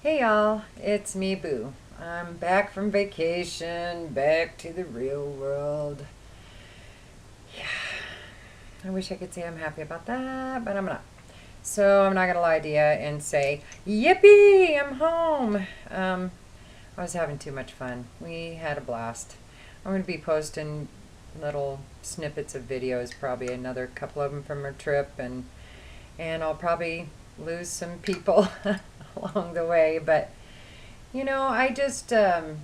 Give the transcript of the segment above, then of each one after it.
Hey y'all, it's me, Boo. I'm back from vacation, back to the real world. Yeah, I wish I could say I'm happy about that, but I'm not. So I'm not gonna lie to you and say, "Yippee! I'm home." I was having too much fun. We had a blast. I'm gonna be posting little snippets of videos, probably another couple of them from our trip, and I'll probably lose some people along the way, but I just I've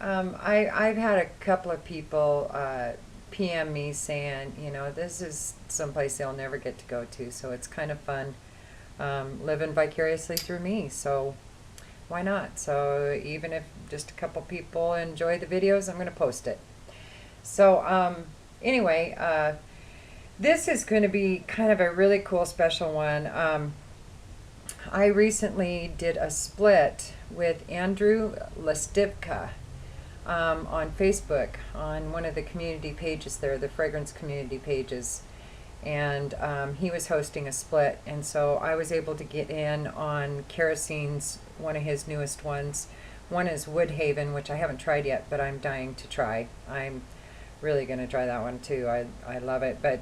had a couple of people PM me saying, this is someplace they'll never get to go to, so it's kind of fun living vicariously through me. So why not? So even if just a couple people enjoy the videos, I'm going to post it. So anyway, this is going to be kind of a really cool special one. I recently did a split with Andrew Lestivka on Facebook on one of the community pages there, the fragrance community pages. And he was hosting a split. And so I was able to get in on Kerosene's, one of his newest ones. One is Woodhaven, which I haven't tried yet, but I'm dying to try. I'm really going to try that one too. I love it, but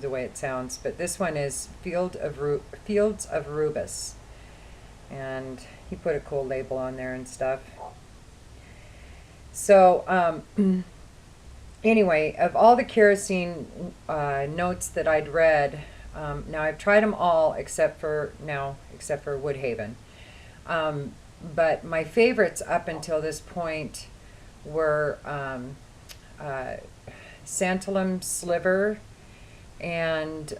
the way it sounds. But this one is Fields of Rubus, and he put a cool label on there and stuff. So anyway, of all the kerosene notes that I'd read, now I've tried them all except for Woodhaven. But my favorites up until this point were Santalum Sliver and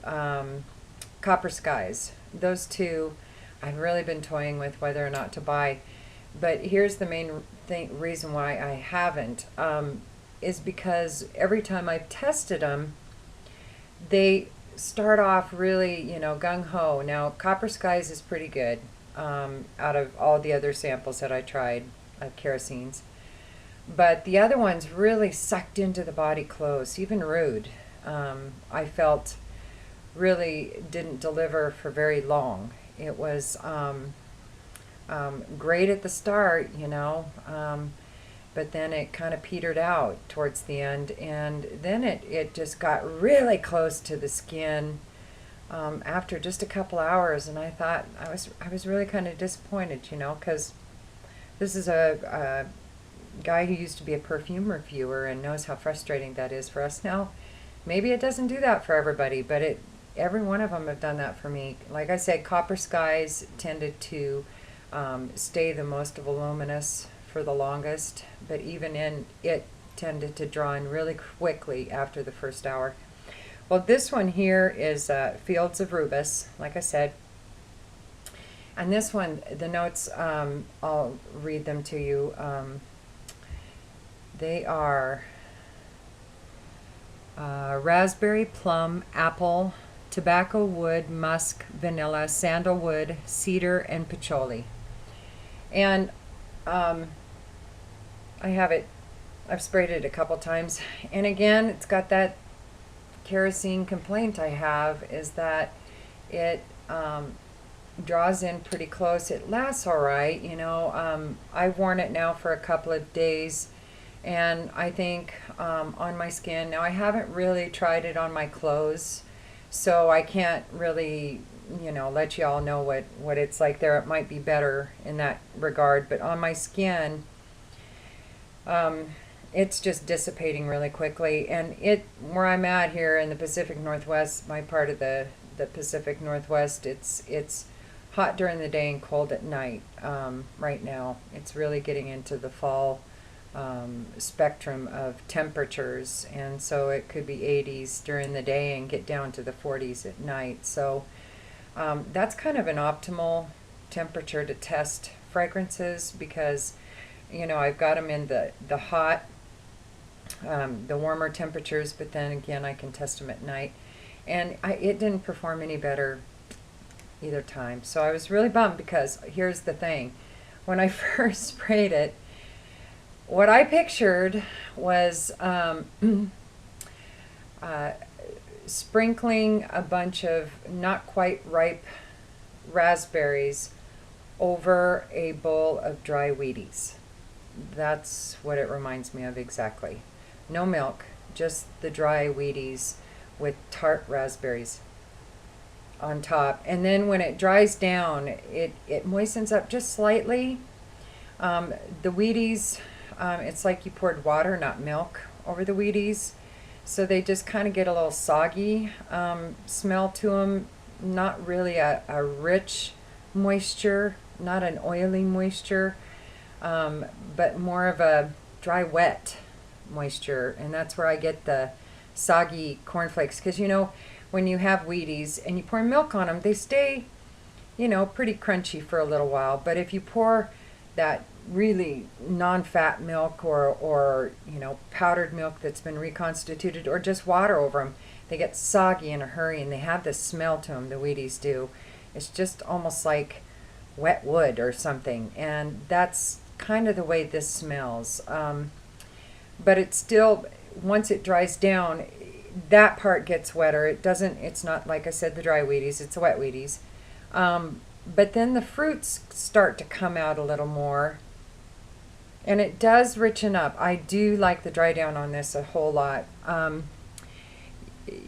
Copper Skies. Those two I've really been toying with whether or not to buy. But here's the main reason why I haven't, is because every time I've tested them, they start off really, gung-ho. Now, Copper Skies is pretty good out of all the other samples that I tried of kerosenes. But the other ones really sucked into the body close, even Rude. I felt really didn't deliver for very long. It was great at the start, but then it kind of petered out towards the end, and then it just got really close to the skin after just a couple hours, and I thought I was really kind of disappointed, because this is a guy who used to be a perfume reviewer and knows how frustrating that is for us now. Maybe it doesn't do that for everybody, but every one of them have done that for me. Like I said, Copper Skies tended to stay the most voluminous for the longest, but even in it tended to draw in really quickly after the first hour. Well, this one here is Fields of Rubus, like I said. And this one, the notes, I'll read them to you. They are raspberry, plum, apple, tobacco wood, musk, vanilla, sandalwood, cedar, and patchouli. And I've sprayed it a couple times. And again, it's got that kerosene complaint I have, is that it draws in pretty close. It lasts all right, I've worn it now for a couple of days, and I think on my skin, now I haven't really tried it on my clothes, so I can't really, let you all know what it's like there. It might be better in that regard, but on my skin, it's just dissipating really quickly. And where I'm at here in the Pacific Northwest, my part of the Pacific Northwest, it's hot during the day and cold at night. Right now, it's really getting into the fall spectrum of temperatures, and so it could be 80s during the day and get down to the 40s at night. So that's kind of an optimal temperature to test fragrances, because I've got them in the hot, the warmer temperatures, but then again I can test them at night, and it didn't perform any better either time. So I was really bummed, because here's the thing: when I first sprayed it, what I pictured was sprinkling a bunch of not quite ripe raspberries over a bowl of dry Wheaties. That's what it reminds me of exactly. No milk, just the dry Wheaties with tart raspberries on top. And then when it dries down, it moistens up just slightly. The Wheaties, it's like you poured water, not milk, over the Wheaties. So they just kind of get a little soggy smell to them. Not really a rich moisture, not an oily moisture, but more of a dry, wet moisture. And that's where I get the soggy cornflakes. Because, you know, when you have Wheaties and you pour milk on them, they stay, you know, pretty crunchy for a little while. But if you pour that really non-fat milk or you know, powdered milk that's been reconstituted, or just water over them, they get soggy in a hurry, and they have this smell to them, the Wheaties do. It's just almost like wet wood or something, and that's kind of the way this smells. But it's still, once it dries down, that part gets wetter. It's not, like I said, the dry Wheaties, it's the wet Wheaties. But then the fruits start to come out a little more, and it does richen up. I do like the dry down on this a whole lot.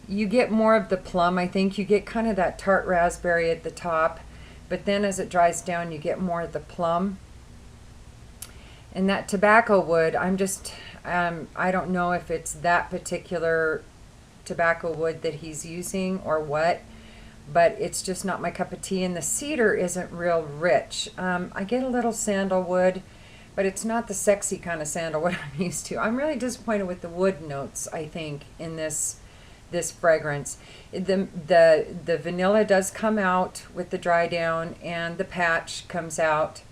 You get more of the plum, I think. You get kind of that tart raspberry at the top, but then as it dries down, you get more of the plum. And that tobacco wood, I don't know if it's that particular tobacco wood that he's using or what, but it's just not my cup of tea. And the cedar isn't real rich. I get a little sandalwood, but it's not the sexy kind of sandalwood I'm used to. I'm really disappointed with the wood notes, I think, in this fragrance. The vanilla does come out with the dry down, and the patch comes out,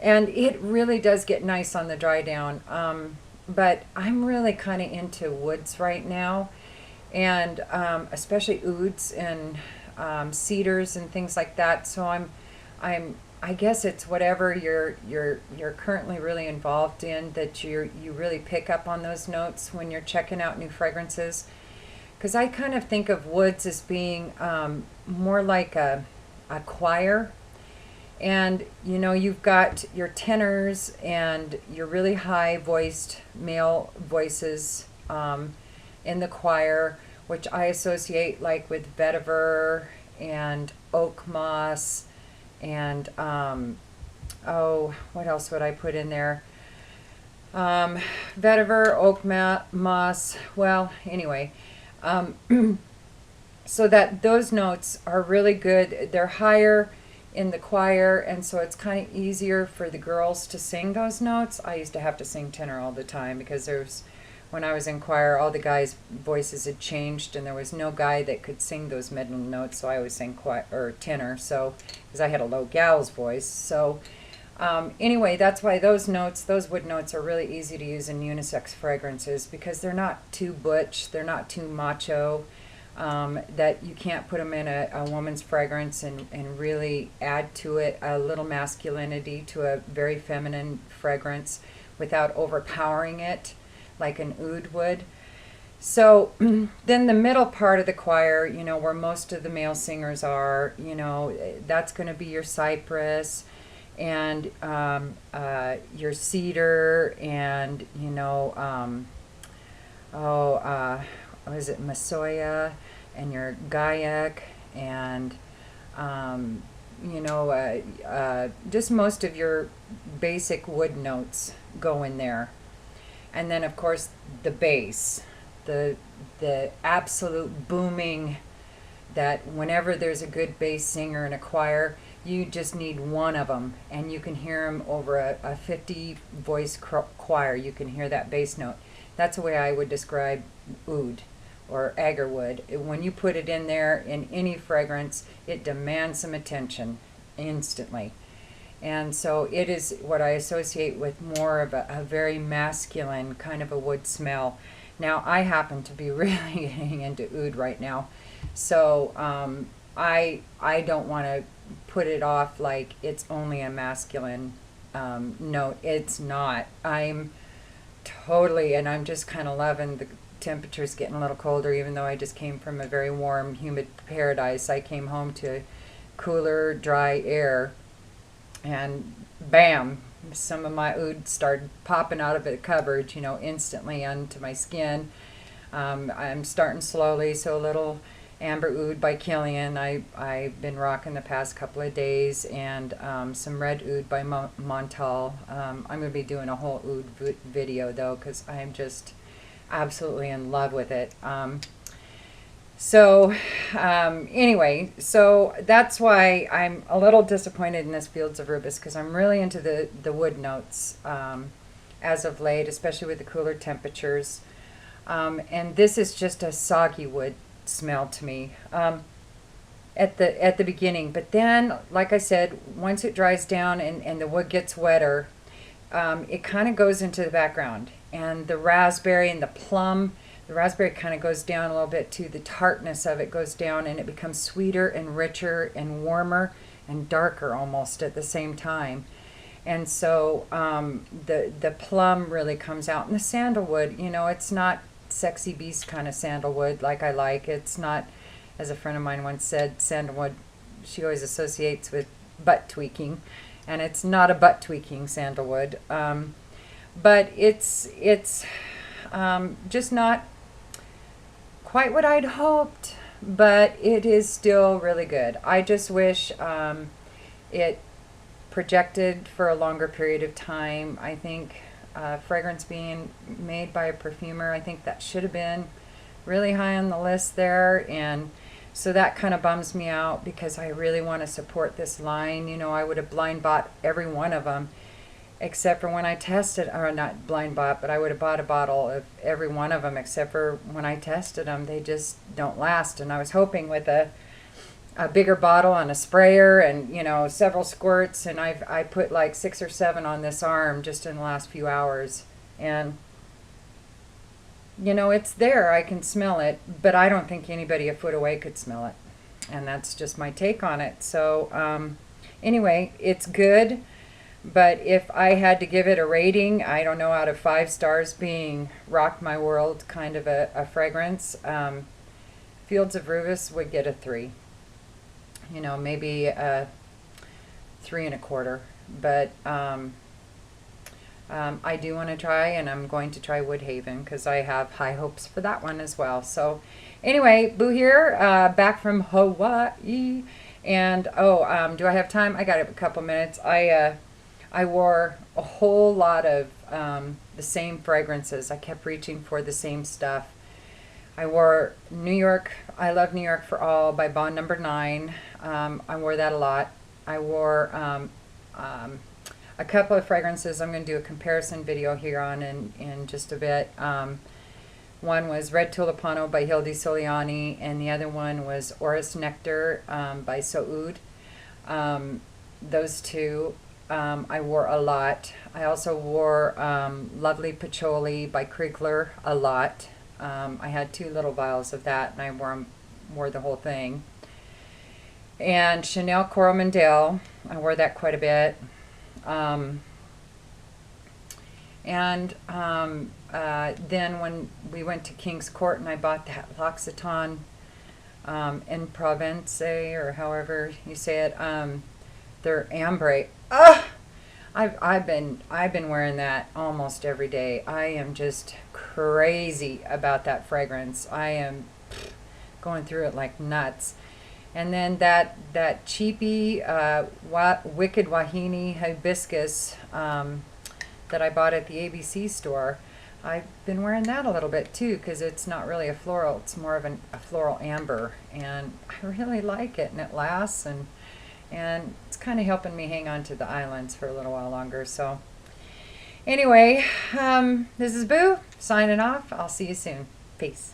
and it really does get nice on the dry down. But I'm really kind of into woods right now, and especially ouds and cedars and things like that. So I guess it's whatever you're currently really involved in that you really pick up on those notes when you're checking out new fragrances. Because I kind of think of woods as being more like a choir. And, you know, you've got your tenors and your really high-voiced male voices in the choir, which I associate like with vetiver and oak moss and, what else would I put in there? Vetiver, oak moss, well, anyway. So that those notes are really good. They're higher in the choir, and so it's kind of easier for the girls to sing those notes. I used to have to sing tenor all the time because when I was in choir, all the guys' voices had changed, and there was no guy that could sing those middle notes, so I always sang choir or tenor. So because I had a low gal's voice, so anyway, that's why those wood notes are really easy to use in unisex fragrances, because they're not too butch, they're not too macho. That you can't put them in a woman's fragrance and really add to it a little masculinity to a very feminine fragrance without overpowering it like an oud would. So then the middle part of the choir, you know, where most of the male singers are, you know, that's going to be your cypress and your cedar and, you know, what is it, Masoya, and your Gaiac, and you know, just most of your basic wood notes go in there. And then of course the bass, the absolute booming, that whenever there's a good bass singer in a choir, you just need one of them, and you can hear them over a 50 voice choir. You can hear that bass note. That's the way I would describe oud or agarwood. When you put it in there in any fragrance, it demands some attention instantly. And so it is what I associate with more of a very masculine kind of a wood smell. Now, I happen to be really getting into oud right now, so I don't want to put it off like it's only a masculine note. It's not. I'm totally, and I'm just kind of loving the temperature's getting a little colder, even though I just came from a very warm, humid paradise. I came home to cooler, dry air, and bam, some of my oud started popping out of the cupboard, you know, instantly onto my skin. I'm starting slowly, so a little Amber Oud by Killian I've been rocking the past couple of days, and some Red Oud by Montal. I'm going to be doing a whole oud video though, because I'm just absolutely in love with it. Anyway, so that's why I'm a little disappointed in this Fields of Rubus, because I'm really into the wood notes as of late, especially with the cooler temperatures. And this is just a soggy wood smell to me at the beginning. But then, like I said, once it dries down and the wood gets wetter, it kind of goes into the background. And the raspberry and the plum, the raspberry kind of goes down a little bit too. The tartness of it goes down, and it becomes sweeter and richer and warmer and darker almost at the same time. And so the plum really comes out. And the sandalwood, you know, it's not sexy beast kind of sandalwood like I like. It's not, as a friend of mine once said, sandalwood she always associates with butt tweaking. And it's not a butt tweaking sandalwood. But it's just not quite what I'd hoped, but it is still really good. I just wish it projected for a longer period of time. I think fragrance being made by a perfumer, I think that should have been really high on the list there, and so that kind of bums me out, because I really want to support this line. You know, I would have blind bought every one of them, except for when I tested, or not blind bought, but I would have bought a bottle of every one of them, except for when I tested them, they just don't last. And I was hoping with a bigger bottle and a sprayer and, you know, several squirts, and I put like 6 or 7 on this arm just in the last few hours. And, you know, it's there, I can smell it, but I don't think anybody a foot away could smell it. And that's just my take on it. So anyway, it's good. But if I had to give it a rating, I don't know, out of 5 stars being rock my world kind of a fragrance, Fields of Rubus would get a 3. You know, maybe a 3 1/4. But I do want to try, and I'm going to try Woodhaven, because I have high hopes for that one as well. So anyway, Boo here, back from Hawaii. And do I have time? I got a couple minutes. I wore a whole lot of the same fragrances. I kept reaching for the same stuff. I wore New York, I Love New York for All by Bond Number 9. I wore that a lot. I wore a couple of fragrances I'm going to do a comparison video here on in just a bit. One was Red Tulipano by Hildy Soliani, and the other one was Orris Nectar by So Oud. Those two I wore a lot. I also wore Lovely Patchouli by Kriegler a lot. I had 2 little vials of that, and I wore the whole thing. And Chanel Coromandel, I wore that quite a bit. Then when we went to King's Court and I bought that L'Occitane in Provence, or however you say it, their ambre. I've been wearing that almost every day. I am just crazy about that fragrance. I am going through it like nuts. And then that cheapy Wicked Wahini Hibiscus that I bought at the ABC store, I've been wearing that a little bit too, because it's not really a floral, it's more of a floral amber, and I really like it, and it lasts, and it's kind of helping me hang on to the islands for a little while longer. So anyway, this is Boo signing off. I'll see you soon. Peace.